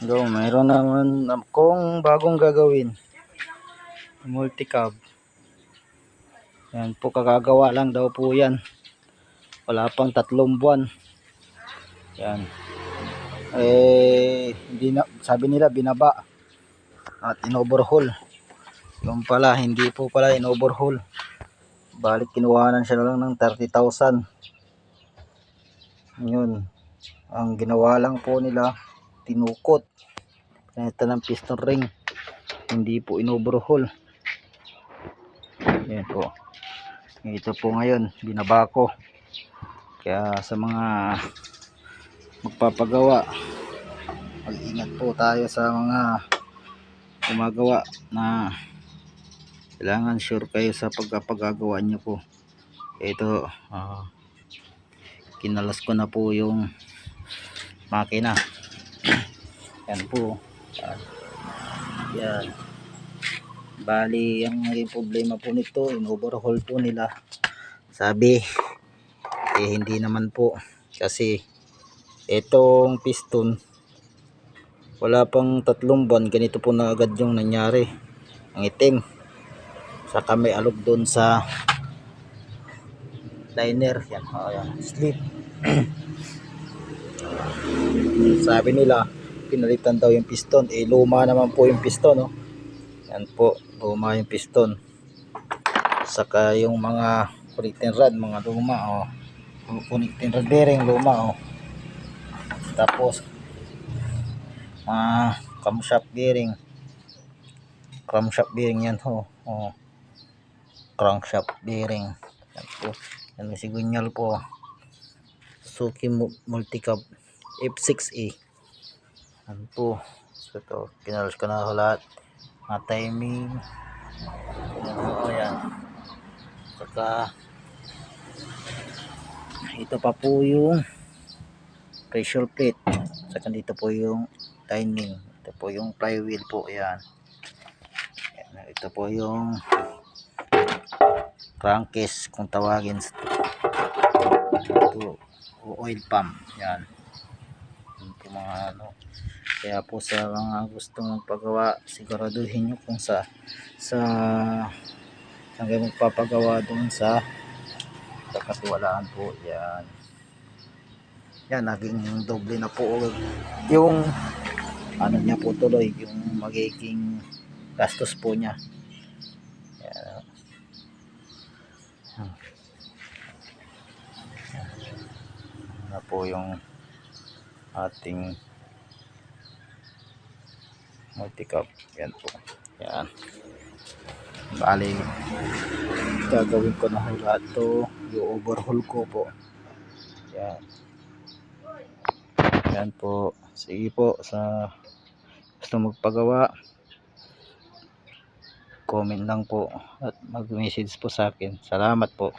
Go, mayroon naman akong bagong gagawin. Multi-cab. Yan po, kakagawa lang daw po yan. Wala pang 3 buwan. Yan. Hindi na, sabi nila binaba at in-overhaul. Yung pala, hindi po pala in-overhaul. Balik kinuhanan siya lang ng 30,000. Yun. Ang ginawa lang po nila, tinukot. Ito ng piston ring. Hindi po in-overhaul. Yan po. Ito po ngayon, binaba ko. Kaya sa mga magpapagawa, mag-ingat po tayo sa mga gumagawa na kailangan sure kayo sa pagpapagawa nyo po. Ito, kinalas ko na po yung makina. Yan po. Yan. Bali, ang naging problema po nito, in-overhaul po nila. Sabi, hindi naman po. Kasi, itong piston, wala pang 3 buwan, ganito po na agad yung nangyari. Ang itim. Saka may alog doon sa liner. Yan, yan. Slip. Sabi nila, pinalitan daw yung piston. Luma naman po yung piston, no? Yan po, luma yung piston. Saka yung mga connecting rod, mga luma, oh. Connecting rod bearing, luma, oh. Tapos, camshaft bearing. Camshaft bearing yan, oh. Crankshaft bearing. Yan po. Yan may sigunyal po. Suzuki Multi-Cab F6E. Yan po. So ito, kinalos ko na lahat. Mga timing. Yan po, yan. Saka ito pa po yung pressure plate. Saka dito po yung timing. Ito po yung flywheel po. Yan. Yan. Ito po yung crankcase kung tawagin. Ito, oil pump. Yan. Yan po mga ano. Kaya po sa mga gustong magpagawa, siguraduhin nyo kung saan kayo magpapagawa doon sa katiwalaan po. Yan. Yan, naging doble na po yung ano niya po tuloy, yung magiging gastos po niya. Yan. Na po yung ating multi-cab. Yan po. Yan. Bali, gagawin ko na lahat to. Yung overhaul ko po. Yan. Yan po. Sige po, sa gusto magpagawa, comment lang po at mag-message po sa akin. Salamat po.